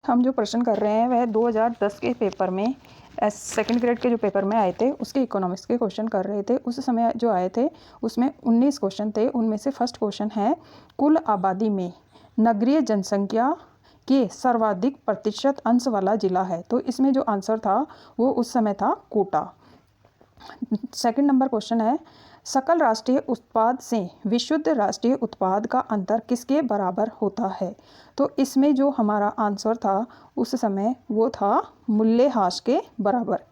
हम जो प्रश्न कर रहे हैं वह 2010 के पेपर में सेकंड ग्रेड के जो पेपर में आए थे उसके इकोनॉमिक्स के क्वेश्चन कर रहे थे। उस समय जो आए थे उसमें 19 क्वेश्चन थे। उनमें से फर्स्ट क्वेश्चन है, कुल आबादी में नगरीय जनसंख्या के सर्वाधिक प्रतिशत अंश वाला जिला है। तो इसमें जो आंसर था वो उस समय था कोटा। सेकंड नंबर क्वेश्चन है, सकल राष्ट्रीय उत्पाद से विशुद्ध राष्ट्रीय उत्पाद का अंतर किसके बराबर होता है। तो इसमें जो हमारा आंसर था उस समय वो था मूल्यह्रास के बराबर।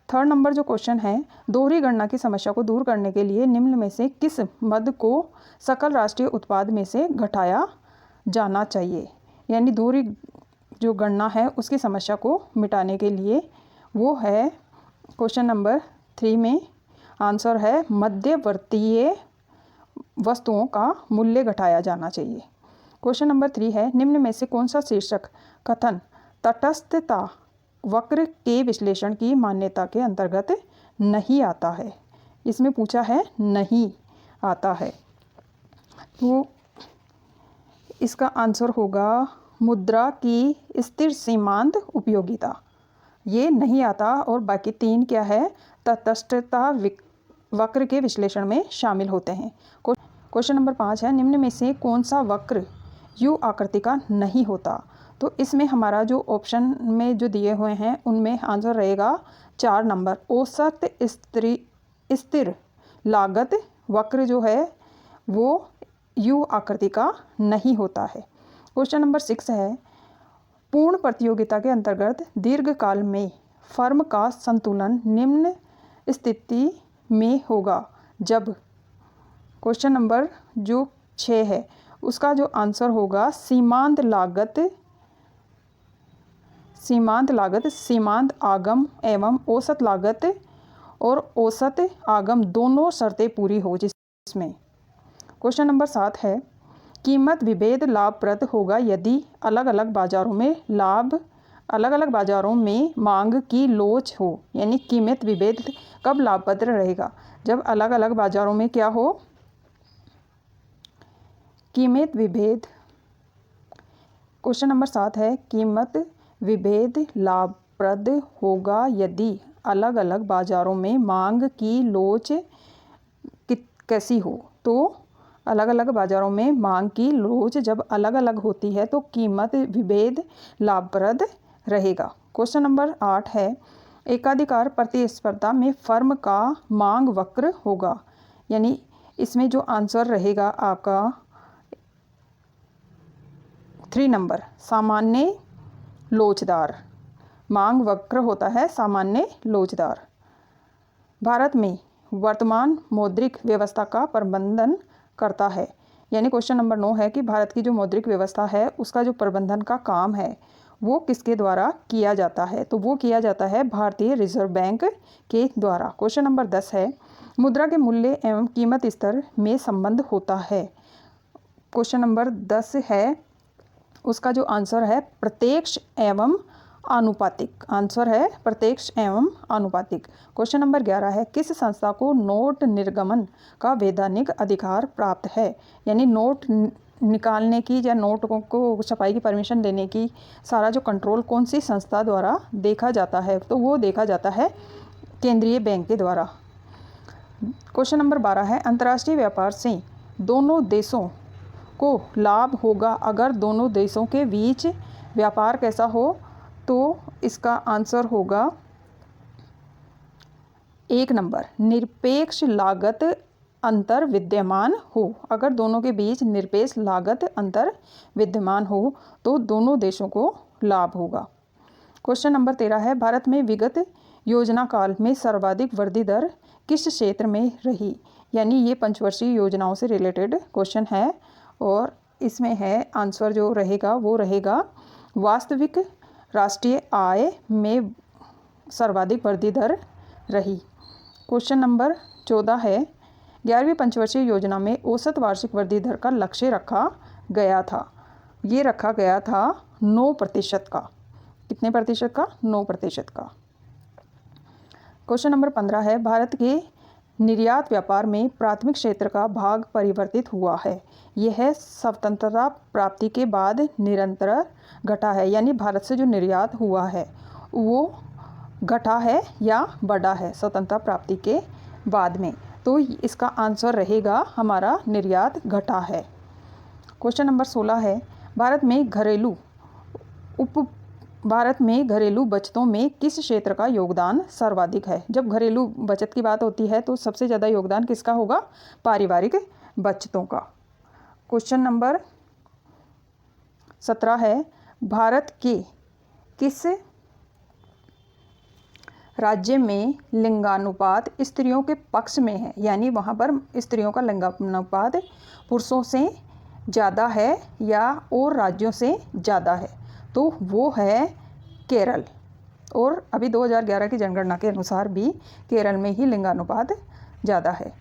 थर्ड नंबर जो क्वेश्चन है, दोहरी गणना की समस्या को दूर करने के लिए निम्न में से किस मद को सकल राष्ट्रीय उत्पाद में से घटाया जाना चाहिए। यानी दोहरी जो गणना है उसकी समस्या को मिटाने के लिए वो है क्वेश्चन नंबर 3 में आंसर है मध्यवर्तीय वस्तुओं का मूल्य घटाया जाना चाहिए। क्वेश्चन नंबर 3 है, निम्न में से कौन सा शीर्षक कथन तटस्थता वक्र के विश्लेषण की मान्यता के अंतर्गत नहीं आता है। इसमें पूछा है नहीं आता है, तो इसका आंसर होगा मुद्रा की स्थिर सीमांत उपयोगिता। ये नहीं आता और बाकी 3 क्या है, तटस्थता वक्र के विश्लेषण में शामिल होते हैं। क्वेश्चन नंबर 5 है, निम्न में से कौन सा वक्र यू आकृति का नहीं होता। तो इसमें हमारा जो ऑप्शन में जो दिए हुए हैं उनमें आंसर रहेगा 4 नंबर, औसत स्थिर लागत वक्र जो है वो यू आकृति का नहीं होता है। क्वेश्चन नंबर 6 है, पूर्ण प्रतियोगिता के अंतर्गत दीर्घकाल में फर्म का संतुलन निम्न स्थिति में होगा जब। क्वेश्चन नंबर जो 6 है उसका जो आंसर होगा सीमांत लागत, सीमांत आगम एवं औसत लागत और औसत आगम दोनों शर्तें पूरी हो जिसमें। क्वेश्चन नंबर 7 है, कीमत विभेद लाभप्रद होगा यदि अलग अलग बाजारों में मांग की लोच हो। यानी कीमत विभेद कब लाभप्रद रहेगा, जब अलग अलग बाजारों में क्या हो, कीमत विभेद। क्वेश्चन नंबर 7 है, कीमत विभेद लाभप्रद होगा यदि अलग अलग बाजारों में मांग की लोच कैसी हो। तो अलग अलग बाजारों में मांग की लोच जब अलग अलग होती है तो कीमत विभेद लाभप्रद रहेगा। क्वेश्चन नंबर 8 है, एकाधिकार प्रतिस्पर्धा में फर्म का मांग वक्र होगा। यानी इसमें जो आंसर रहेगा आपका 3 नंबर, सामान्य लोचदार। मांग वक्र होता है सामान्य लोचदार। भारत में वर्तमान मौद्रिक व्यवस्था का प्रबंधन करता है। यानी क्वेश्चन नंबर 9 है कि भारत की जो मौद्रिक व्यवस्था है उसका जो प्रबंधन का काम है वो किसके द्वारा किया जाता है। तो वो किया जाता है भारतीय रिजर्व बैंक के द्वारा। क्वेश्चन नंबर 10 है, मुद्रा के मूल्य एवं कीमत स्तर में संबंध होता है। क्वेश्चन नंबर 10 है उसका जो आंसर है प्रत्यक्ष एवं आनुपातिक। आंसर है प्रत्यक्ष एवं आनुपातिक। क्वेश्चन नंबर 11 है, किस संस्था को नोट निर्गमन का वैधानिक अधिकार प्राप्त है। यानी नोट निकालने की या नोट को छपाई की परमिशन देने की सारा जो कंट्रोल कौन सी संस्था द्वारा देखा जाता है, तो वो देखा जाता है केंद्रीय बैंक के द्वारा। क्वेश्चन नंबर 12 है, अंतर्राष्ट्रीय व्यापार से दोनों देशों को लाभ होगा अगर दोनों देशों के बीच व्यापार कैसा हो। तो इसका आंसर होगा 1 नंबर, निरपेक्ष लागत अंतर विद्यमान हो। अगर दोनों के बीच निरपेक्ष लागत अंतर विद्यमान हो तो दोनों देशों को लाभ होगा। क्वेश्चन नंबर 13 है, भारत में विगत योजना काल में सर्वाधिक वृद्धि दर किस क्षेत्र में रही। यानी ये पंचवर्षीय योजनाओं से रिलेटेड क्वेश्चन है और इसमें है आंसर जो रहेगा वो रहेगा वास्तविक राष्ट्रीय आय में सर्वाधिक वृद्धि दर रही। क्वेश्चन नंबर 14 है, 11वीं पंचवर्षीय योजना में औसत वार्षिक वृद्धि दर का लक्ष्य रखा गया था। ये रखा गया था 9% का। कितने प्रतिशत का? 9% का। क्वेश्चन नंबर 15 है, भारत के निर्यात व्यापार में प्राथमिक क्षेत्र का भाग परिवर्तित हुआ है? यह स्वतंत्रता प्राप्ति के बाद निरंतर घटा है, यानी भारत से जो निर्यात हुआ है वो घटा है या बढ़ा है स्वतंत्रता प्राप्ति के बाद में? तो इसका आंसर रहेगा हमारा निर्यात घटा है। क्वेश्चन नंबर 16 है, भारत में घरेलू बचतों में किस क्षेत्र का योगदान सर्वाधिक है? जब घरेलू बचत की बात होती है तो सबसे ज़्यादा योगदान किसका होगा? पारिवारिक बचतों का। क्वेश्चन नंबर 17 है, भारत के किस राज्य में लिंगानुपात स्त्रियों के पक्ष में है? यानी वहाँ पर स्त्रियों का लिंगानुपात पुरुषों से ज़्यादा है या और राज्यों से ज़्यादा है? तो वो है केरल। और अभी 2011 की जनगणना के अनुसार भी केरल में ही लिंगानुपात ज़्यादा है।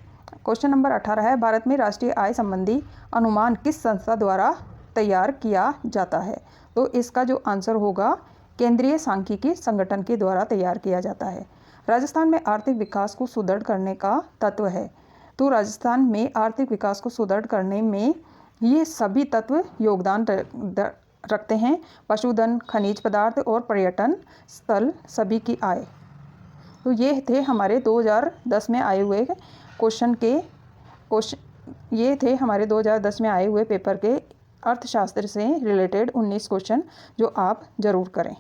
क्वेश्चन नंबर 18 है, भारत में राष्ट्रीय आय संबंधी अनुमान किस संस्था द्वारा तैयार किया जाता है? तो इसका जो आंसर होगा केंद्रीय सांख्यिकी संगठन के द्वारा तैयार किया जाता है। राजस्थान में आर्थिक विकास को सुदृढ़ करने का तत्व है। तो राजस्थान में आर्थिक विकास को सुदृढ़ करने में ये सभी तत्व योगदान रखते हैं। पशुधन, खनिज पदार्थ और पर्यटन स्थल सभी की आय। तो ये थे हमारे 2010 में आए हुए ये थे हमारे 2010 में आए हुए पेपर के अर्थशास्त्र से रिलेटेड 19 क्वेश्चन जो आप ज़रूर करें।